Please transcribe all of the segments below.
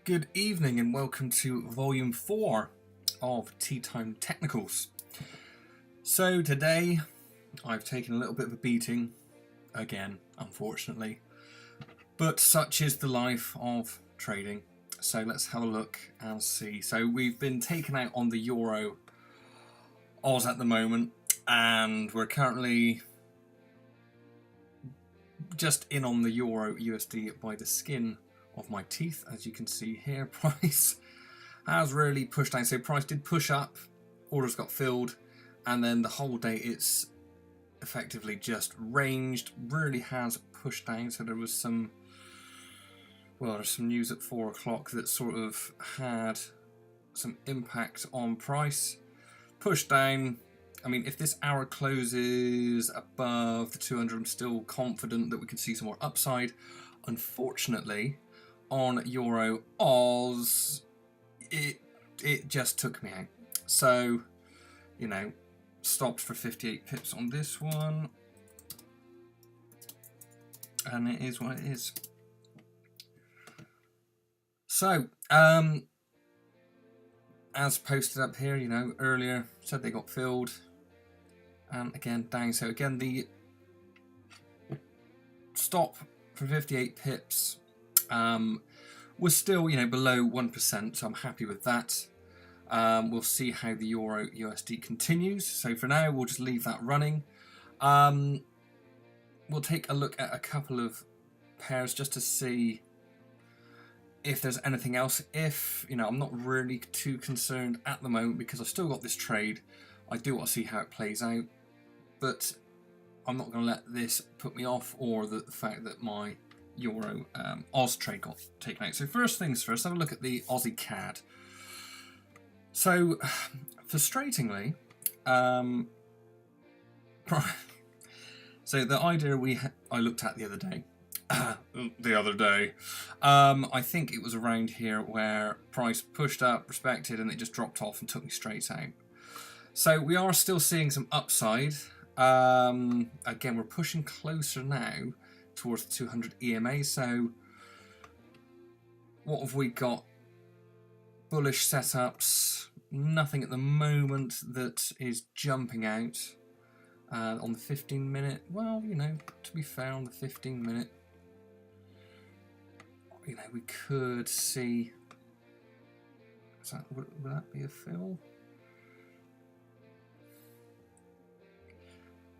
Good evening and welcome to Volume 4 of Teatime Technicals. So today I've taken a little bit of a beating, again, unfortunately, but such is the life of trading. So let's have a look and see. So we've been taken out on the Euro Oz at the moment, and we're currently just in on the Euro USD by the skin of my teeth. As you can see here, price has really pushed down. So price did push up, orders got filled, and then the whole day it's effectively just ranged, really has pushed down. So there was some, well, there's some news at 4 o'clock that sort of had some impact on price. Pushed down. I mean, if this hour closes above the 200, I'm still confident that we can see some more upside. Unfortunately, on Euro Oz, it just took me out. So, you know, stopped for 58 pips on this one. And it is what it is. So, as posted up here, you know, earlier, said they got filled. And again, down. So again, the stop for 58 pips was still, you know, below 1%. So I'm happy with that. We'll see how the Euro USD continues. So for now, we'll just leave that running. We'll take a look at a couple of pairs just to see if there's anything else. If, you know, I'm not really too concerned at the moment because I've still got this trade. I do want to see how it plays out, but I'm not going to let this put me off, or the fact that my Euro Oz trade got taken out. So first things first, have a look at the Aussie CAD. So, frustratingly, so the idea I looked at the other day, I think it was around here where price pushed up, respected, and it just dropped off and took me straight out. So we are still seeing some upside. Again, we're pushing closer now towards the 200 EMA. So what have we got? Bullish setups. Nothing at the moment that is jumping out. On the 15-minute, well, you know, to be fair, on the 15-minute, you know, we could see. Would that be a fill?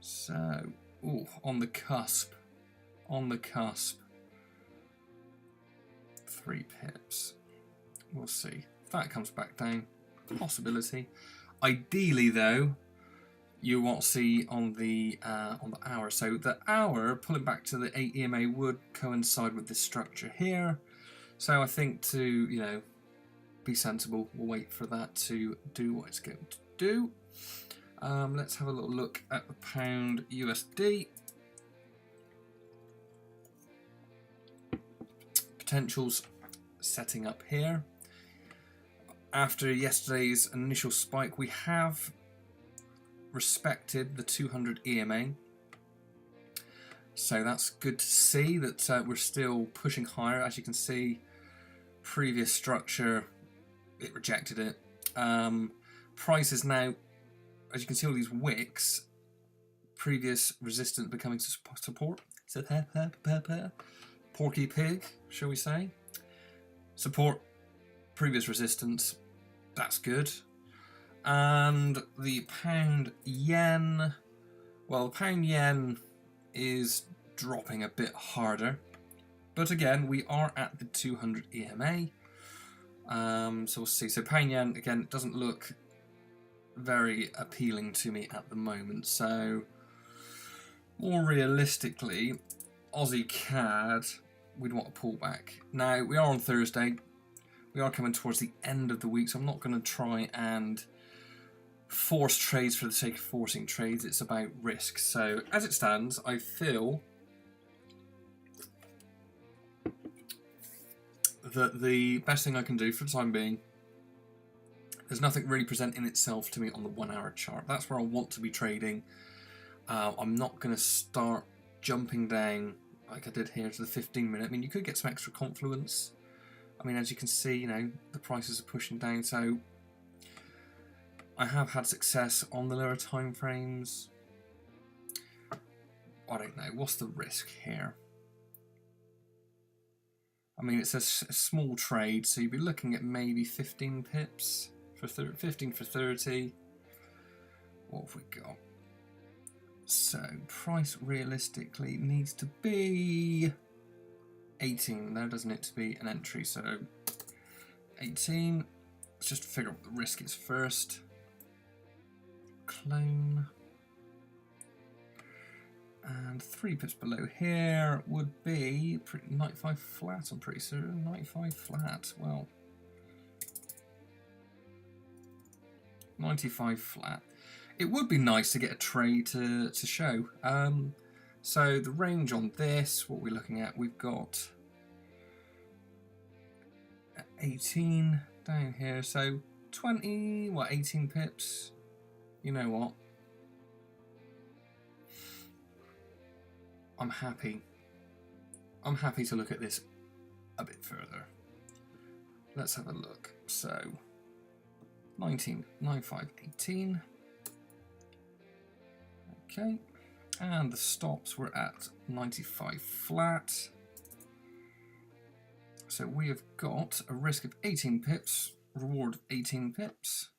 So, ooh, on the cusp. 3 pips. We'll see. If that comes back down, possibility. Ideally, though, you want to see on the hour. So the hour pulling back to the 8 EMA would coincide with this structure here. So I think to, you know, be sensible, we'll wait for that to do what it's going to do. Let's have a little look at the pound USD. Potentials setting up here. After yesterday's initial spike, we have respected the 200 EMA. So that's good to see that we're still pushing higher. As you can see, previous structure, it rejected it. Price is now, as you can see, all these wicks, previous resistance becoming support. Porky pig, shall we say? Support, previous resistance, that's good. And the pound yen, well, the pound yen is dropping a bit harder. But again, we are at the 200 EMA. So we'll see. So pound yen, again, doesn't look very appealing to me at the moment. So more realistically, Aussie CAD, we'd want to pull back. Now, we are on Thursday. We are coming towards the end of the week, so I'm not going to try and force trades for the sake of forcing trades. It's about risk. So as it stands, I feel that the best thing I can do for the time being, there's nothing really presenting itself to me on the 1 hour chart. That's where I want to be trading. I'm not going to start jumping down like I did here to the 15-minute. I mean, you could get some extra confluence I mean, as you can see, you know, the prices are pushing down, so I have had success on the lower time frames. I don't know, what's the risk here? I mean, it's a small trade, so you'd be looking at maybe 15 pips for 15 for 30. What have we got? So price realistically needs to be 18 there, doesn't it, to be an entry? So 18. Let's just figure out what the risk is first. Clone. And 3 pips below here would be 95 flat, I'm pretty certain. 95 flat. Well, 95 flat. It would be nice to get a trade to show. So the range on this, what we're looking at, we've got 18 down here. So 20, what, 18 pips? You know what? I'm happy. I'm happy to look at this a bit further. Let's have a look. So 19, 95, 18. Okay, and the stops were at 95 flat. So we have got a risk of 18 pips, reward of 18 pips.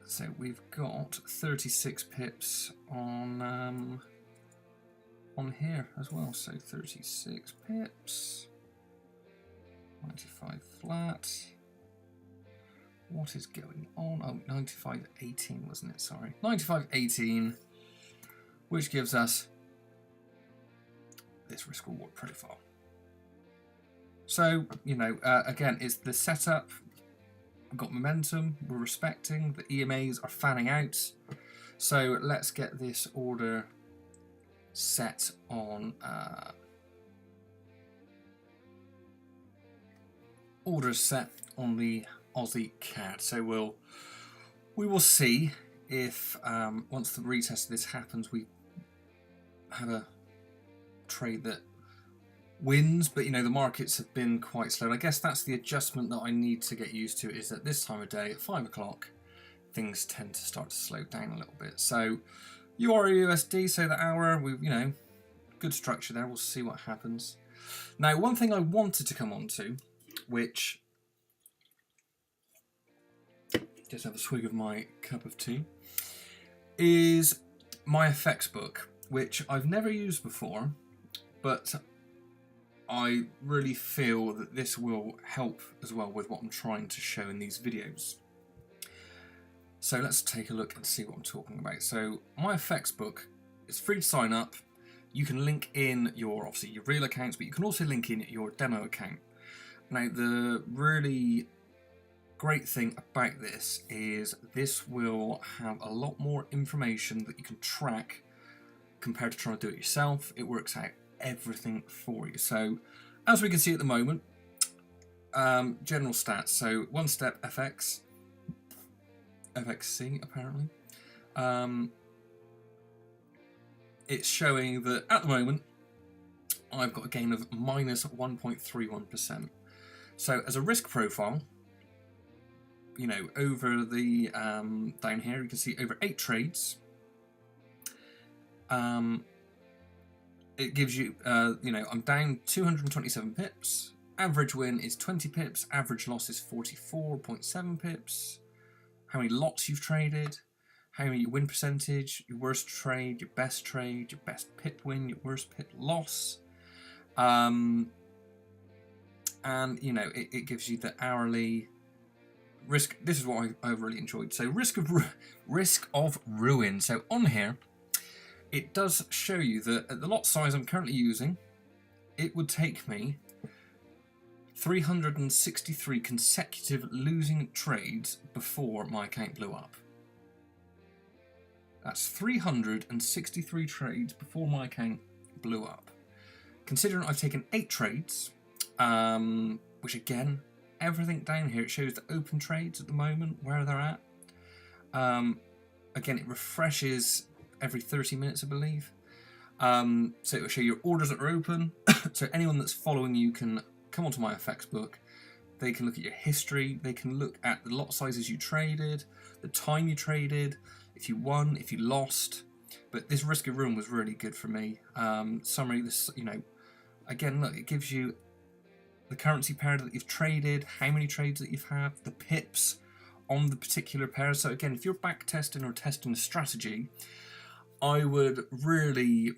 So we've got 36 pips on here as well. So 36 pips, 95 flat. What is going on? Oh, 95.18 wasn't it? Sorry, 95.18, which gives us this risk reward profile. So, you know, again, it's the setup. We've got momentum, we're respecting, the EMAs are fanning out. So let's get this order set on orders set on the Aussie CAD. So we will see if once the retest of this happens, we have a trade that wins, but you know, the markets have been quite slow. And I guess that's the adjustment that I need to get used to, is that this time of day at 5 o'clock things tend to start to slow down a little bit. So EUR/USD, so the hour, we've, you know, good structure there. We'll see what happens. Now, one thing I wanted to come on to, which, just have a swig of my cup of tea, is my effects book, which I've never used before, but I really feel that this will help as well with what I'm trying to show in these videos. So let's take a look and see what I'm talking about. So my effects book is free to sign up. You can link in your, obviously your real accounts, but you can also link in your demo account. Now, the really great thing about this is this will have a lot more information that you can track compared to trying to do it yourself. It works out everything for you. So as we can see at the moment, general stats. So one step FX, FXC apparently. It's showing that at the moment I've got a gain of minus 1.31%. So as a risk profile, you know, over the down here you can see over 8 trades. It gives you, you know, I'm down 227 pips. Average win is 20 pips. Average loss is 44.7 pips. How many lots you've traded, how many win percentage, your worst trade, your best pip win, your worst pip loss. And, you know, it gives you the hourly risk. This is what I've really enjoyed. So risk of ruin. So on here, it does show you that at the lot size I'm currently using, it would take me 363 consecutive losing trades before my account blew up. That's 363 trades before my account blew up. Considering I've taken 8 trades, which again, everything down here, it shows the open trades at the moment, where they're at. Again, it refreshes every 30 minutes, I believe. So it will show your orders that are open. So anyone that's following you can come onto my FX book. They can look at your history. They can look at the lot sizes you traded, the time you traded, if you won, if you lost. But this risk of ruin was really good for me. Summary, this, again, look, it gives you the currency pair that you've traded, how many trades that you've had, the pips on the particular pair. So again, if you're back testing or testing a strategy, I would really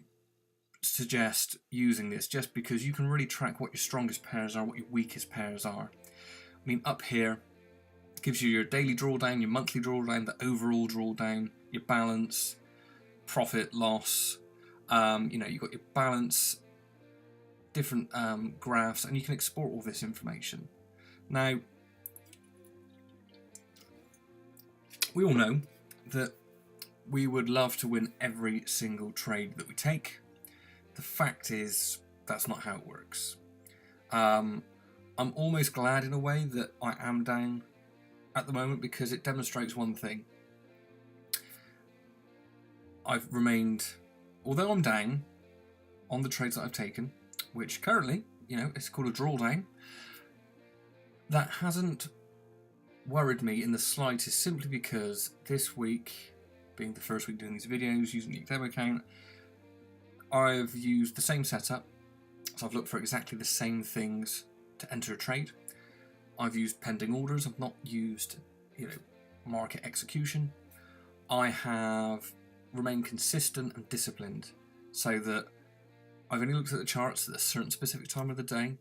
suggest using this, just because you can really track what your strongest pairs are, what your weakest pairs are. I mean, up here it gives you your daily drawdown, your monthly drawdown, the overall drawdown, your balance, profit, loss. You've got your balance, different graphs, and you can export all this information. Now, we all know that we would love to win every single trade that we take. The fact is, that's not how it works. I'm almost glad in a way that I am down at the moment, because it demonstrates one thing. I've remained, although I'm down on the trades that I've taken, which currently, it's called a drawdown, that hasn't worried me in the slightest, simply because this week, being the first week doing these videos using the demo account, I've used the same setup. So I've looked for exactly the same things to enter a trade. I've used pending orders. I've not used, market execution. I have remained consistent and disciplined, so that I've only looked at the charts at a certain specific time of the day.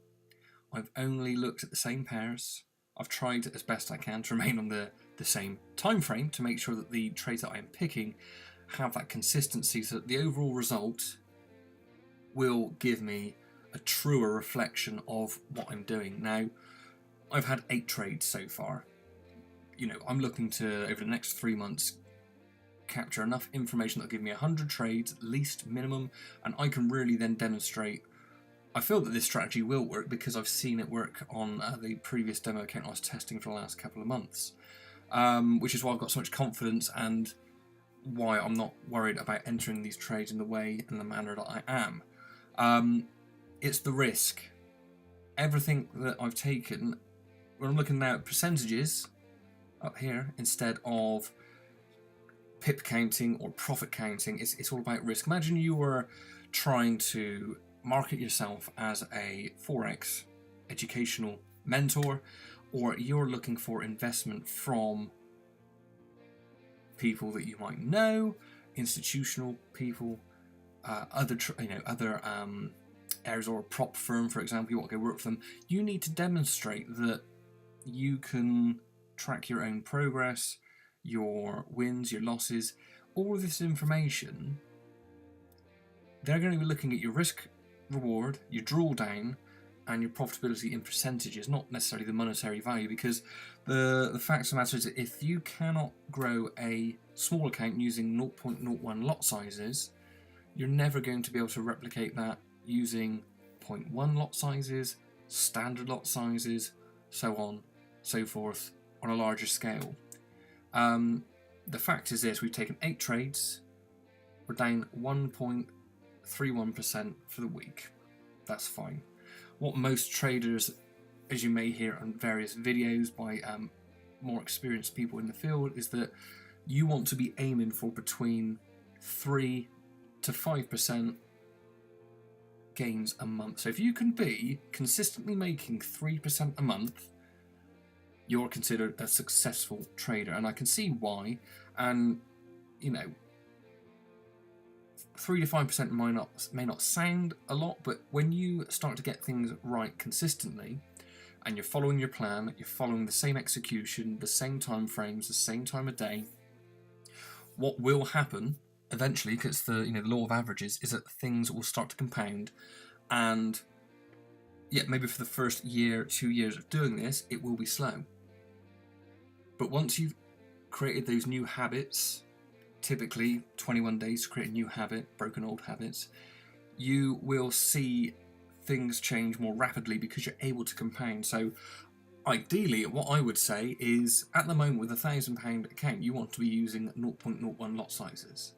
I've only looked at the same pairs. I've tried as best I can to remain on the same time frame, to make sure that the trades that I am picking have that consistency, so that the overall result will give me a truer reflection of what I'm doing. Now, I've had 8 trades so far. I'm looking to, over the next 3 months, capture enough information that'll give me 100 trades, at least minimum, and I can really then demonstrate. I feel that this strategy will work because I've seen it work on the previous demo account I was testing for the last couple of months, which is why I've got so much confidence, and why I'm not worried about entering these trades in the way and the manner that I am. It's the risk. Everything that I've taken, when I'm looking now at percentages up here, instead of pip counting or profit counting, it's all about risk. Imagine you were trying to market yourself as a Forex educational mentor, or you're looking for investment from people that you might know, institutional people, other areas, or a prop firm, for example. You want to go work for them. You need to demonstrate that you can track your own progress, your wins, your losses, all of this information. They're going to be looking at your risk reward, your drawdown, and your profitability in percentages, not necessarily the monetary value, because the fact of the matter is that if you cannot grow a small account using 0.01 lot sizes, you're never going to be able to replicate that using 0.1 lot sizes, standard lot sizes, so on, so forth, on a larger scale. The fact is this: we've taken 8 trades, we're down 1.31% for the week. That's fine. What most traders, as you may hear on various videos by more experienced people in the field, is that you want to be aiming for between 3 to 5% gains a month. So if you can be consistently making 3% a month, you're considered a successful trader, and I can see why. And 3 to 5% may not sound a lot, but when you start to get things right consistently, and you're following your plan, you're following the same execution, the same time frames, the same time of day, what will happen eventually, because the law of averages, is that things will start to compound. And maybe for the first year, 2 years of doing this, it will be slow. But once you've created those new habits, typically 21 days to create a new habit, broken old habits, you will see things change more rapidly because you're able to compound. So ideally, what I would say is, at the moment with a £1,000 account, you want to be using 0.01 lot sizes.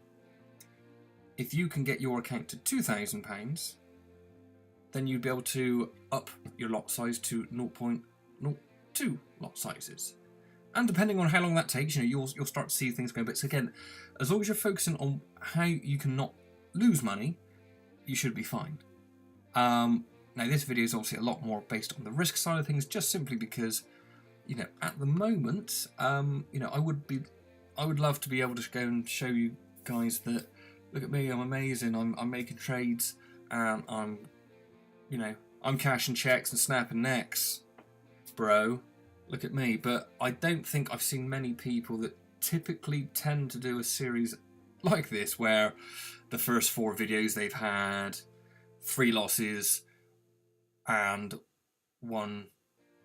if you can get your account to £2,000, then you'd be able to up your lot size to 0.02 lot sizes. And depending on how long that takes, you'll start to see things go. But again, as long as you're focusing on how you can not lose money, you should be fine. Now this video is obviously a lot more based on the risk side of things, just simply because, at the moment, I would love to be able to go and show you guys that, look at me, I'm amazing, I'm making trades, and I'm cashing checks and snapping necks, bro. Look at me. But I don't think I've seen many people that typically tend to do a series like this, where the first 4 videos they've had 3 losses and 1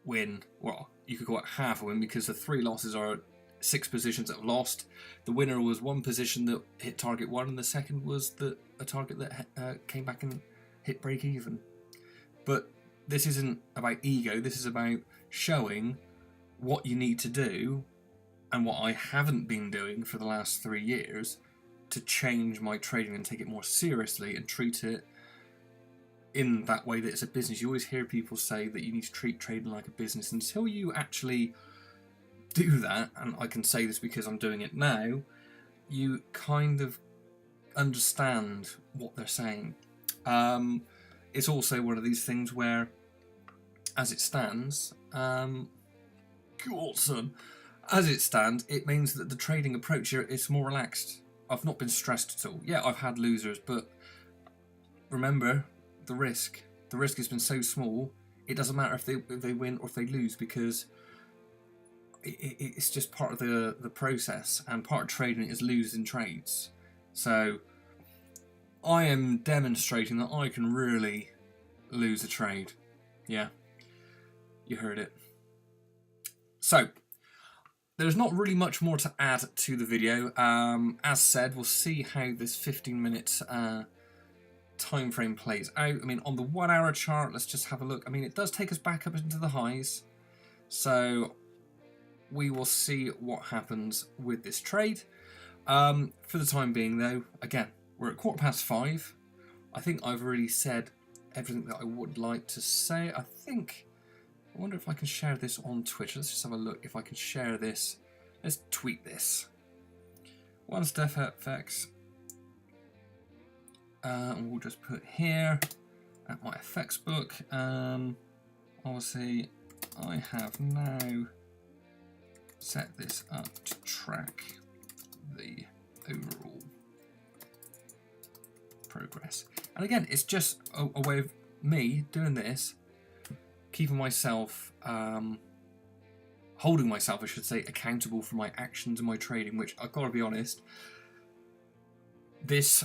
win. Well, you could call it half a win, because the 3 losses are 6 positions that have lost. The winner was 1 position that hit target 1, and the second was a target that came back and hit break even. But this isn't about ego. This is about showing what you need to do, and what I haven't been doing for the last 3 years, to change my trading and take it more seriously and treat it in that way that it's a business. You always hear people say that you need to treat trading like a business. Until you actually do that, and I can say this because I'm doing it now, you kind of understand what they're saying. It's also one of these things where, as it stands, as it stands, it means that the trading approach here is more relaxed. I've not been stressed at all. Yeah, I've had losers, but remember the risk. The risk has been so small, it doesn't matter if they win or if they lose, because it's just part of the process, and part of trading is losing trades. So I am demonstrating that I can really lose a trade. Yeah, you heard it. So there's not really much more to add to the video. As said, we'll see how this 15-minute time frame plays out. I mean, on the 1 hour chart, let's just have a look. I mean, it does take us back up into the highs, so we will see what happens with this trade. For the time being, though, again, we're at 5:15. I think I've already said everything that I would like to say. I wonder if I can share this on Twitch. Let's just have a look if I can share this. Let's tweet this. One step FX. We'll just put here at my FX book. Obviously, I have now set this up to track the overall progress. And again, it's just a way of me doing this, keeping myself, holding myself, I should say, accountable for my actions and my trading, which I've got to be honest, this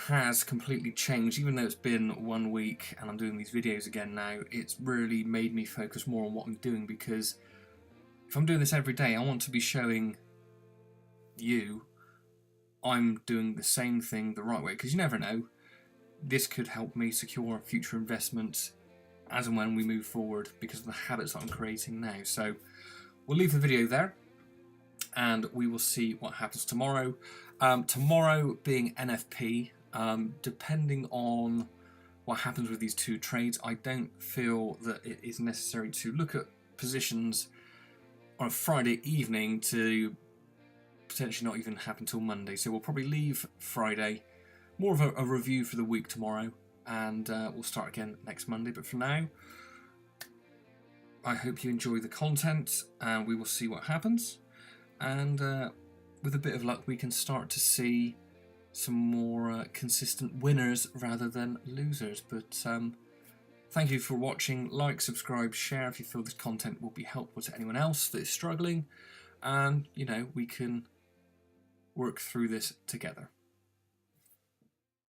has completely changed. Even though it's been 1 week and I'm doing these videos again now, it's really made me focus more on what I'm doing, because if I'm doing this every day, I want to be showing you I'm doing the same thing the right way, because you never know, this could help me secure future investments as and when we move forward, because of the habits that I'm creating now. So we'll leave the video there, and we will see what happens tomorrow. Tomorrow being NFP, depending on what happens with these 2 trades, I don't feel that it is necessary to look at positions on a Friday evening to potentially not even happen till Monday. So we'll probably leave Friday, more of a review for the week tomorrow, and we'll start again next Monday. But for now, I hope you enjoy the content, and we will see what happens. And with a bit of luck, we can start to see some more consistent winners rather than losers. But thank you for watching. Like, subscribe, share if you feel this content will be helpful to anyone else that is struggling, and we can work through this together.